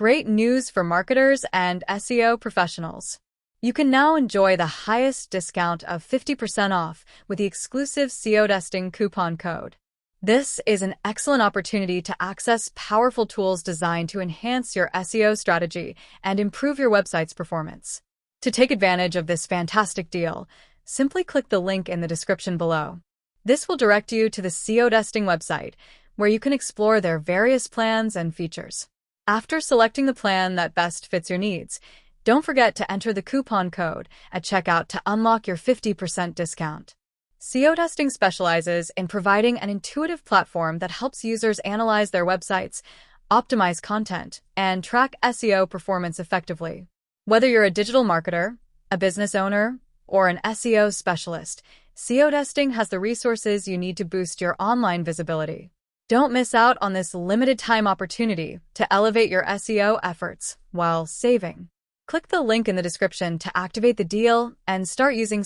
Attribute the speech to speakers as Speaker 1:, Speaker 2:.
Speaker 1: Great news for marketers and SEO professionals. You can now enjoy the highest discount of 50% off with the exclusive Seotesting coupon code. This is an excellent opportunity to access powerful tools designed to enhance your SEO strategy and improve your website's performance. To take advantage of this fantastic deal, simply click the link in the description below. This will direct you to the Seotesting website, where you can explore their various plans and features. After selecting the plan that best fits your needs, don't forget to enter the coupon code at checkout to unlock your 50% discount. Seotesting specializes in providing an intuitive platform that helps users analyze their websites, optimize content, and track SEO performance effectively. Whether you're a digital marketer, a business owner, or an SEO specialist, Seotesting has the resources you need to boost your online visibility. Don't miss out on this limited-time opportunity to elevate your SEO efforts while saving. Click the link in the description to activate the deal and start using